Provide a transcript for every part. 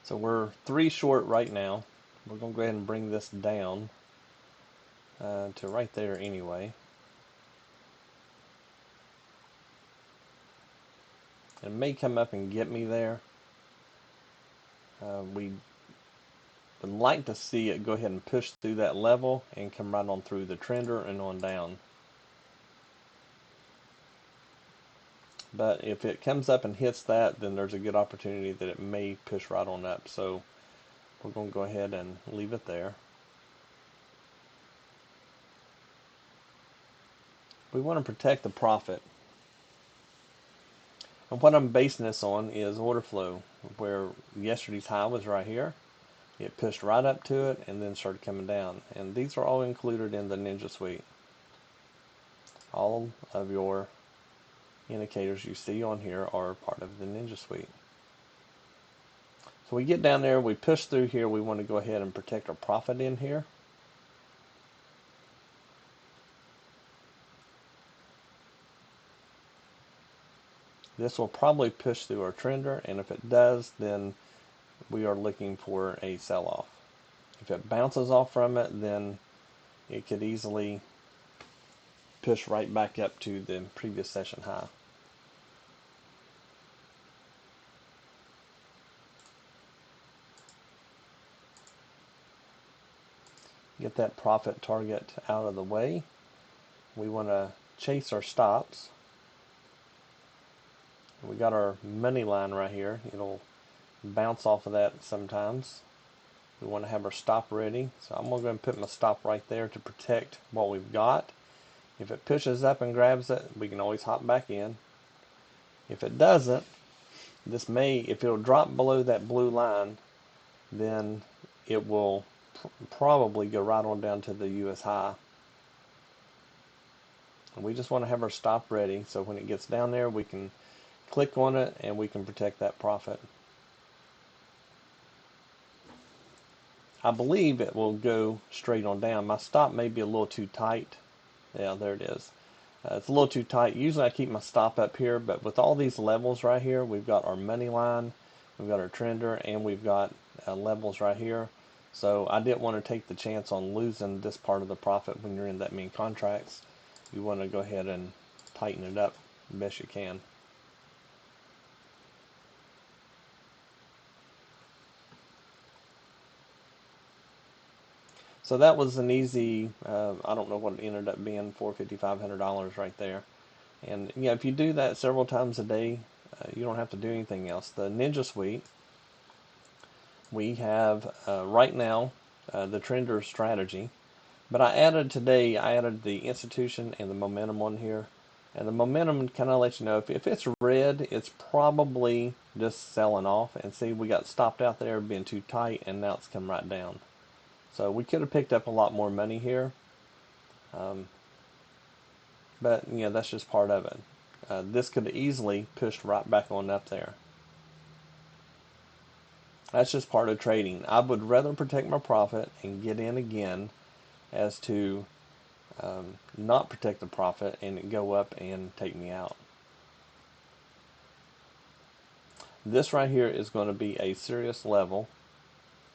So we're 3 short right now. We're going to go ahead and bring this down to right there anyway. It may come up and get me there. We would like to see it go ahead and push through that level and come right on through the trender and on down. But if it comes up and hits that, then there's a good opportunity that it may push right on up. So we're going to go ahead and leave it there. We want to protect the profit. And what I'm basing this on is order flow, where yesterday's high was right here. It pushed right up to it and then started coming down. And these are all included in the Ninja Suite. All of your indicators you see on here are part of the Ninja Suite. So we get down there, we push through here, we want to go ahead and protect our profit in here. This will probably push through our trender, and if it does, then we are looking for a sell-off. If it bounces off from it, then it could easily push right back up to the previous session high. Get that profit target out of the way. We want to chase our stops. We got our money line right here. It'll bounce off of that sometimes. We want to have our stop ready. So I'm going to go and put my stop right there to protect what we've got. If it pushes up and grabs it, we can always hop back in. If it doesn't, this may, if it'll drop below that blue line, then it will probably go right on down to the US high. And we just want to have our stop ready, so when it gets down there, we can click on it and we can protect that profit. I believe it will go straight on down. My stop may be a little too tight. Yeah, there it is. It's a little too tight. Usually I keep my stop up here, but with all these levels right here, we've got our money line, we've got our trender, and we've got levels right here. So I didn't want to take the chance on losing this part of the profit when you're in that many contracts. You want to go ahead and tighten it up the best you can. So that was an easy, I don't know what it ended up being, $450, $500 right there. And yeah, if you do that several times a day, you don't have to do anything else. The Ninja Suite, we have right now the trender strategy. But I added the institution and the momentum on here. And the momentum kind of lets you know if it's red, it's probably just selling off. And see, we got stopped out there being too tight, and now it's come right down. So we could have picked up a lot more money here. But, you know, that's just part of it. This could have easily pushed right back on up there. That's just part of trading. I would rather protect my profit and get in again as to not protect the profit and it go up and take me out. This right here is going to be a serious level,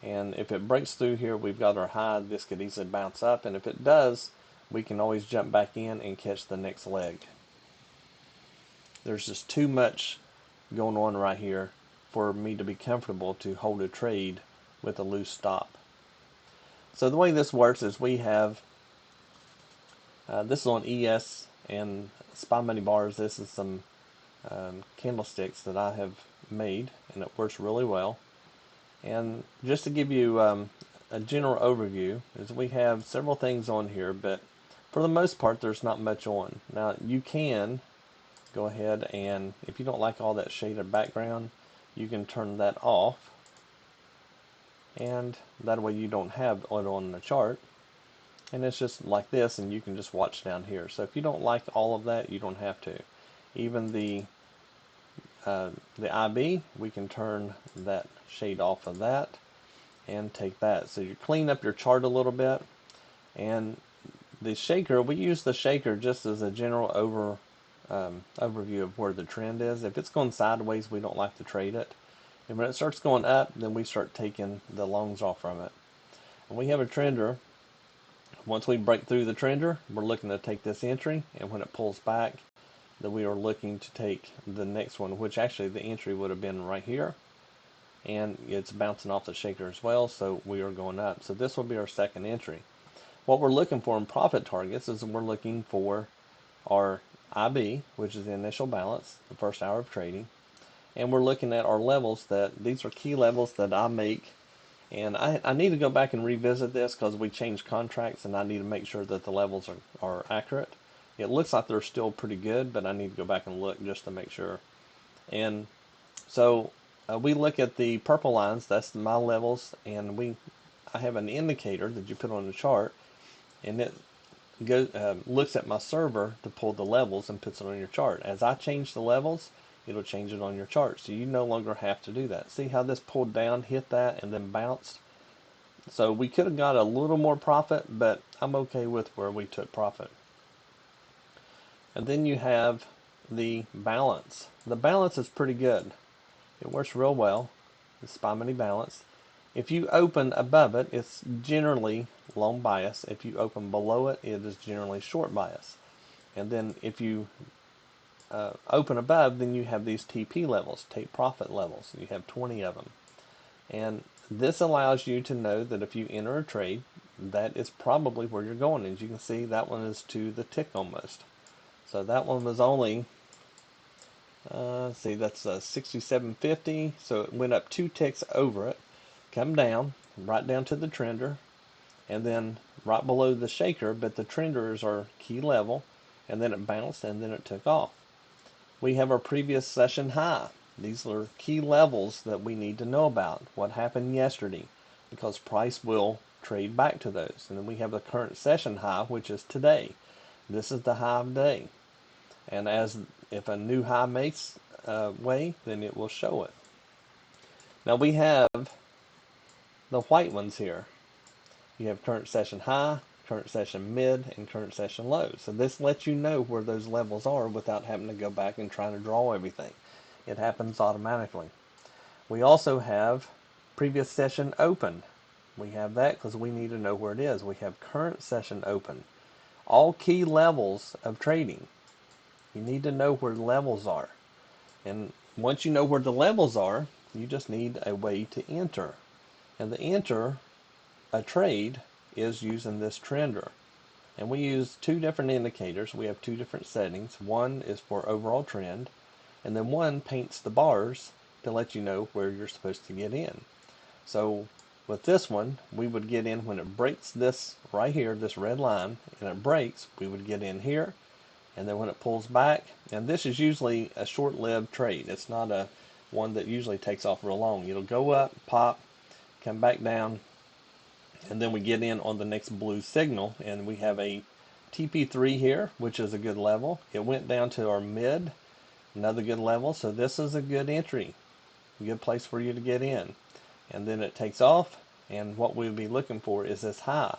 and if it breaks through here, we've got our high. This could easily bounce up, and if it does, we can always jump back in and catch the next leg. There's just too much going on right here for me to be comfortable to hold a trade with a loose stop. So the way this works is we have this is on ES and SPY Money Bars. This is some candlesticks that I have made, and it works really well. And just to give you a general overview, is we have several things on here, but for the most part, there's not much on. Now, you can go ahead and, if you don't like all that shaded background, you can turn that off, and that way you don't have it on the chart. And it's just like this, and you can just watch down here. So if you don't like all of that, you don't have to. Even the IB, we can turn that shade off of that and take that. So you clean up your chart a little bit. And the shaker, we use the shaker just as a general overview of where the trend is. If it's going sideways, we don't like to trade it. And when it starts going up, then we start taking the longs off from it. And we have a trender. Once we break through the trender, we're looking to take this entry, and when it pulls back, then we are looking to take the next one, which actually the entry would have been right here, and it's bouncing off the shaker as well, so we are going up. So this will be our second entry. What we're looking for in profit targets is we're looking for our IB, which is the initial balance, the first hour of trading, and we're looking at our levels. That these are key levels that I make. And I need to go back and revisit this because we changed contracts, and I need to make sure that the levels are accurate. It looks like they're still pretty good, but I need to go back and look just to make sure. And so we look at the purple lines, that's my levels, and I have an indicator that you put on the chart, and it looks at my server to pull the levels and puts it on your chart. As I change the levels, it'll change it on your chart. So you no longer have to do that. See how this pulled down, hit that, and then bounced? So we could have got a little more profit, but I'm okay with where we took profit. And then you have the balance. The balance is pretty good. It works real well. The SPY Money balance. If you open above it, it's generally long bias. If you open below it, it is generally short bias. And then if you open above, then you have these TP levels, take profit levels. You have 20 of them. And this allows you to know that if you enter a trade, that is probably where you're going. As you can see, that one is to the tick almost. So that one was only, see, that's 67.50. So it went up 2 ticks over it, come down, right down to the trender, and then right below the shaker, but the trender is our key level, and then it bounced, and then it took off. We have our previous session high. These are key levels that we need to know about. What happened yesterday, because price will trade back to those. And then we have the current session high, which is today. This is the high of the day. And if a new high makes way, then it will show it. Now we have the white ones here. You have current session high, current session mid, and current session low. So this lets you know where those levels are without having to go back and trying to draw everything. It happens automatically. We also have previous session open. We have that because we need to know where it is. We have current session open. All key levels of trading. You need to know where the levels are. And once you know where the levels are, you just need a way to enter. And to enter a trade is using this trender. And we use 2 different indicators. We have 2 different settings. One is for overall trend, and then one paints the bars to let you know where you're supposed to get in. So with this one, we would get in when it breaks this right here, this red line, and it breaks, we would get in here, and then when it pulls back, and this is usually a short-lived trade. It's not a one that usually takes off real long. It'll go up, pop, come back down, and then we get in on the next blue signal, and we have a TP3 here, which is a good level. It went down to our mid, another good level, so this is a good entry, a good place for you to get in. And then it takes off, and what we'll be looking for is this high.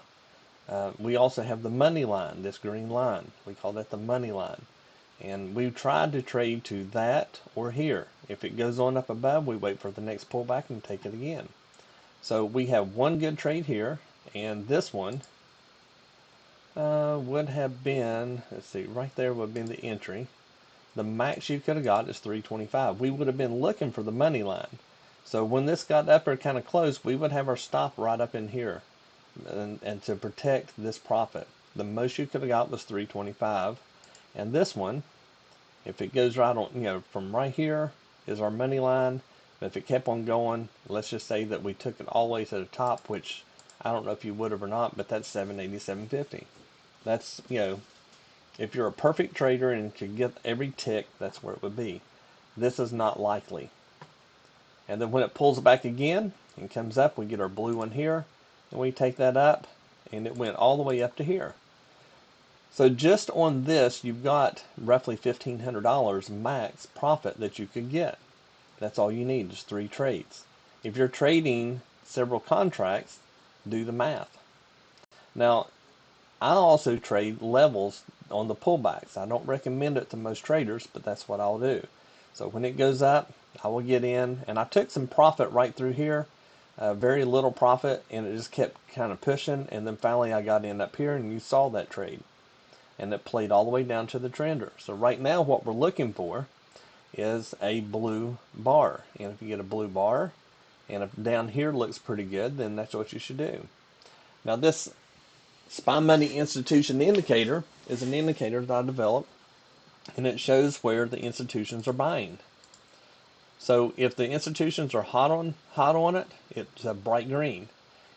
We also have the money line, this green line. We call that the money line. And we've tried to trade to that or here. If it goes on up above, we wait for the next pullback and take it again. So we have one good trade here, and this one would have been, let's see, right there would have been the entry. The max you could have got is 325. We would have been looking for the money line. So when this got up or kind of close, we would have our stop right up in here, and to protect this profit. The most you could have got was 325. And this one, if it goes right on, from right here is our money line. But if it kept on going, let's just say that we took it all the way to the top, which I don't know if you would have or not, but that's 787.50. That's, if you're a perfect trader and could get every tick, that's where it would be. This is not likely. And then when it pulls back again and comes up, we get our blue one here, and we take that up, and it went all the way up to here. So just on this, you've got roughly $1,500 max profit that you could get. That's all you need, just 3 trades. If you're trading several contracts, do the math. Now, I also trade levels on the pullbacks. I don't recommend it to most traders, but that's what I'll do. So when it goes up, I will get in, and I took some profit right through here, very little profit, and it just kept kind of pushing, and then finally I got in up here, and you saw that trade, and it played all the way down to the trender. So right now what we're looking for is a blue bar, and if you get a blue bar, and if down here looks pretty good, then that's what you should do. Now this SPY Money Institution Indicator is an indicator that I developed, and it shows where the institutions are buying. So if the institutions are hot on it, it's a bright green.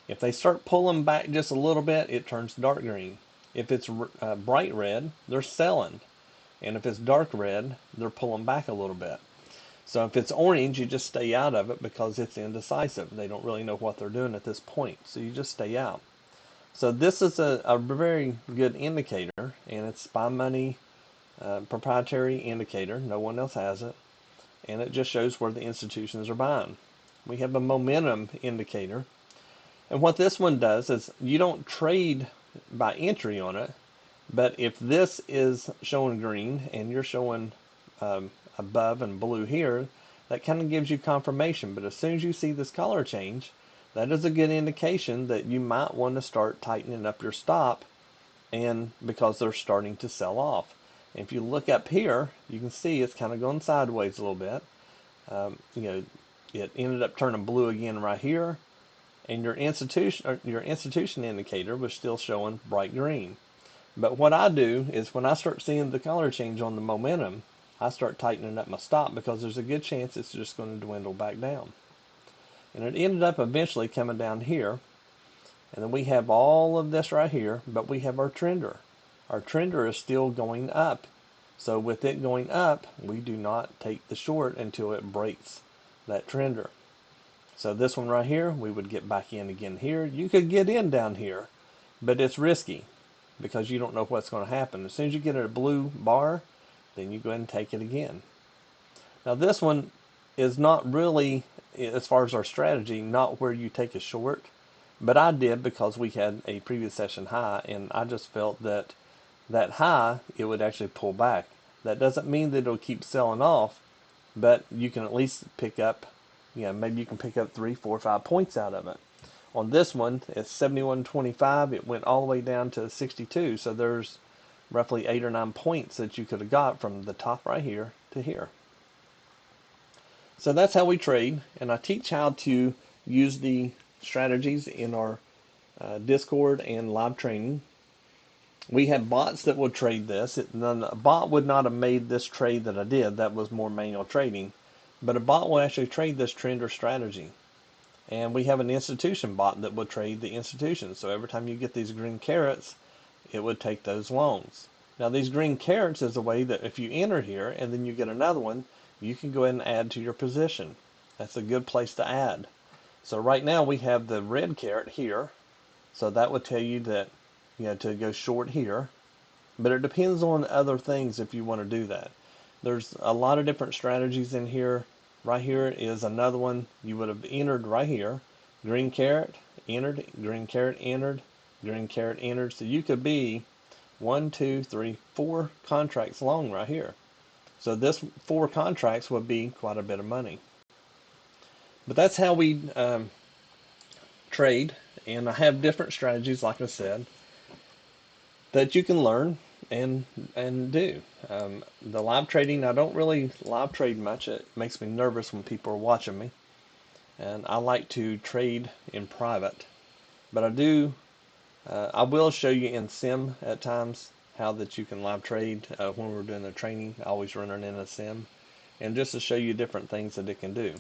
If they start pulling back just a little bit, it turns dark green. If it's bright red, they're selling. And if it's dark red, they're pulling back a little bit. So if it's orange, you just stay out of it because it's indecisive. They don't really know what they're doing at this point. So you just stay out. So this is a very good indicator, and it's SPY Money proprietary indicator. No one else has it. And it just shows where the institutions are buying. We have a momentum indicator. And what this one does is you don't trade by entry on it, but if this is showing green and you're showing above and blue here, that kind of gives you confirmation. But as soon as you see this color change, that is a good indication that you might want to start tightening up your stop, and because they're starting to sell off. And if you look up here, you can see it's kind of going sideways a little bit. It ended up turning blue again right here, and your institution indicator was still showing bright green. But what I do is when I start seeing the color change on the momentum, I start tightening up my stop because there's a good chance it's just going to dwindle back down. And it ended up eventually coming down here, and then we have all of this right here, but we have our trender. Our trender is still going up. So with it going up, we do not take the short until it breaks that trender. So this one right here, we would get back in again here. You could get in down here, but it's risky because you don't know what's going to happen. As soon as you get a blue bar, then you go ahead and take it again. Now this one is not really, as far as our strategy, not where you take a short, but I did because we had a previous session high, and I just felt that that high, it would actually pull back. That doesn't mean that it'll keep selling off, but you can at least pick up, maybe you can pick up 3, 4, 5 points out of it. On this one, it's 71.25. It went all the way down to 62. So there's roughly 8 or 9 points that you could have got from the top right here to here. So that's how we trade, and I teach how to use the strategies in our Discord and live training. We have bots that will trade this. A bot would not have made this trade that I did. That was more manual trading. But a bot will actually trade this trend or strategy. And we have an institution bot that will trade the institution. So every time you get these green carrots, it would take those longs. Now these green carrots is a way that if you enter here and then you get another one, you can go ahead and add to your position. That's a good place to add. So right now we have the red carrot here. So that would tell you that to go short here. But it depends on other things if you want to do that. There's a lot of different strategies in here. Right here is another one. You would have entered right here. Green carrot, entered, green carrot, entered, green carrot, entered. So you could be 1, 2, 3, 4 contracts long right here. So this 4 contracts would be quite a bit of money. But that's how we trade. And I have different strategies, like I said, that you can learn and do. The live trading, I don't really live trade much. It makes me nervous when people are watching me. And I like to trade in private. But I will show you in sim at times how that you can live trade when we're doing the training. I always run it in a sim. And just to show you different things that it can do.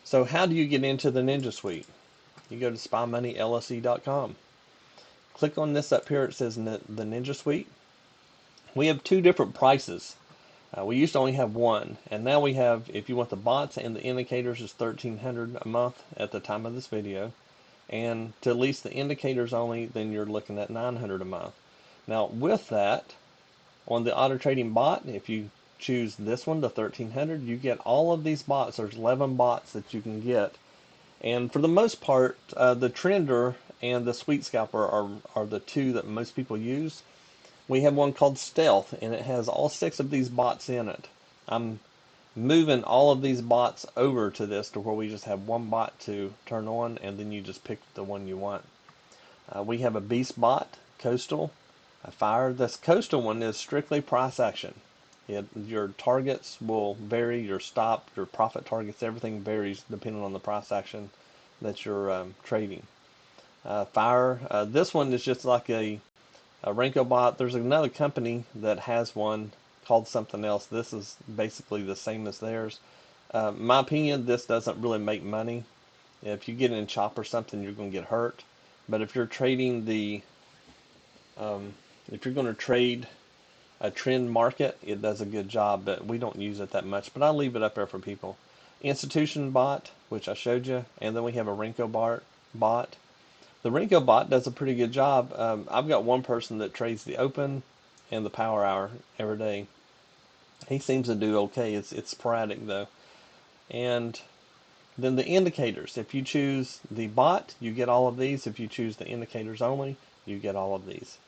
So how do you get into the Ninja Suite? You go to SPYMoneyLSE.com. Click on this up here. It says the Ninja Suite. We have 2 different prices. We used to only have one, and now we have, if you want the bots and the indicators, is $1,300 a month at the time of this video. And to lease the indicators only, then you're looking at $900 a month. Now with that, on the auto trading bot, if you choose this one, the $1,300, you get all of these bots. There's 11 bots that you can get. And for the most part, the Trender and the Sweet Scalper are the 2 that most people use. We have one called Stealth, and it has all 6 of these bots in it. I'm moving all of these bots over to this to where we just have one bot to turn on, and then you just pick the one you want. We have a beast bot, coastal, a fire. This coastal one is strictly price action. Your targets will vary, your stop, your profit targets, everything varies depending on the price action that you're trading. Fire, this one is just like a Renko bot. There's another company that has one called something else. This is basically the same as theirs. My opinion, this doesn't really make money. If you get in chop or something, you're going to get hurt. But if you're trading if you're going to trade a trend market, it does a good job, but we don't use it that much. But I'll leave it up there for people. Institution bot, which I showed you, and then we have a Renko bot. The Renko bot does a pretty good job. I've got one person that trades the open and the power hour every day. He seems to do okay. It's sporadic though. And then the indicators. If you choose the bot, you get all of these. If you choose the indicators only, you get all of these.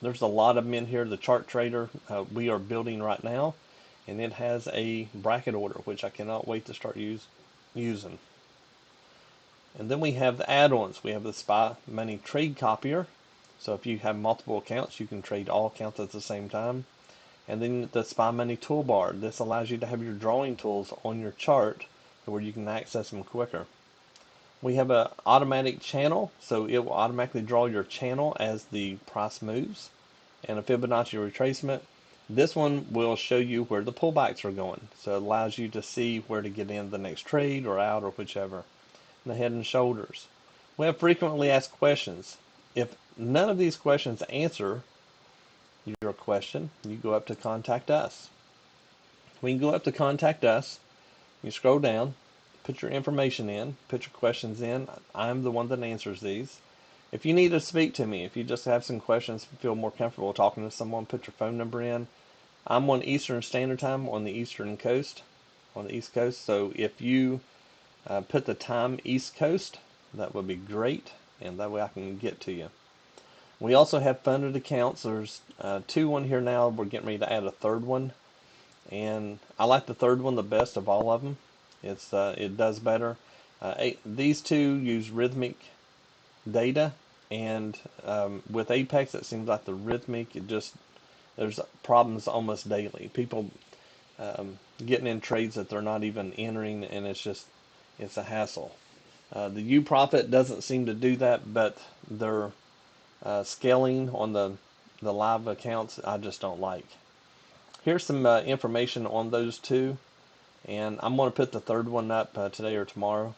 There's a lot of them in here. The chart trader we are building right now, and it has a bracket order, which I cannot wait to start using. And then we have the add-ons. We have the SPY Money Trade Copier. So if you have multiple accounts, you can trade all accounts at the same time. And then the SPY Money Toolbar. This allows you to have your drawing tools on your chart where you can access them quicker. We have an automatic channel, so it will automatically draw your channel as the price moves. And a Fibonacci retracement. This one will show you where the pullbacks are going. So it allows you to see where to get in the next trade or out or whichever. The head and shoulders. We have frequently asked questions. If none of these questions answer your question, you go up to contact us. When you go up to contact us, you scroll down, put your information in, put your questions in. I'm the one that answers these. If you need to speak to me, if you just have some questions, feel more comfortable talking to someone, put your phone number in. I'm on Eastern Standard Time on the Eastern Coast, on the East Coast. So if you put the time East Coast, that would be great, and that way I can get to you. We also have funded accounts. There's two on here now. We're getting ready to add a third one, and I like the third one the best of all of them. It does better. These two use rhythmic data, and with Apex, it seems like the rhythmic, there's problems almost daily. People getting in trades that they're not even entering, and it's a hassle. The U-Profit doesn't seem to do that, but their scaling on the live accounts I just don't like. Here's some information on those two, and I'm going to put the third one up today or tomorrow.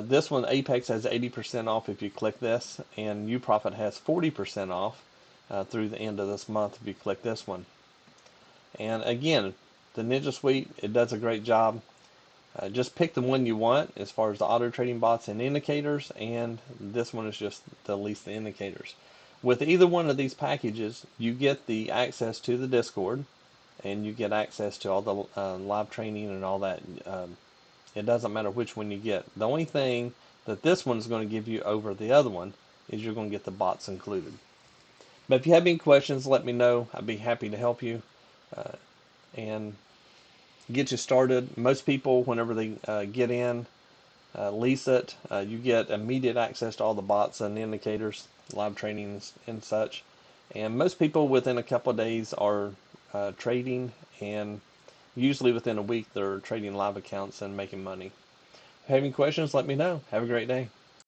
This one, Apex, has 80% off if you click this, and U-Profit has 40% off through the end of this month if you click this one. And again, the Ninja Suite, it does a great job. Just pick the one you want as far as the auto trading bots and indicators, and this one is just the least the indicators. With either one of these packages, you get the access to the Discord, and you get access to all the live training and all that. It doesn't matter which one you get. The only thing that this one's going to give you over the other one is you're going to get the bots included. But if you have any questions, let me know. I'd be happy to help you and get you started. Most people, whenever they get in, lease it, you get immediate access to all the bots and indicators, live trainings and such. And most people within a couple of days are trading, and usually within a week they're trading live accounts and making money. If you have any questions, let me know. Have a great day.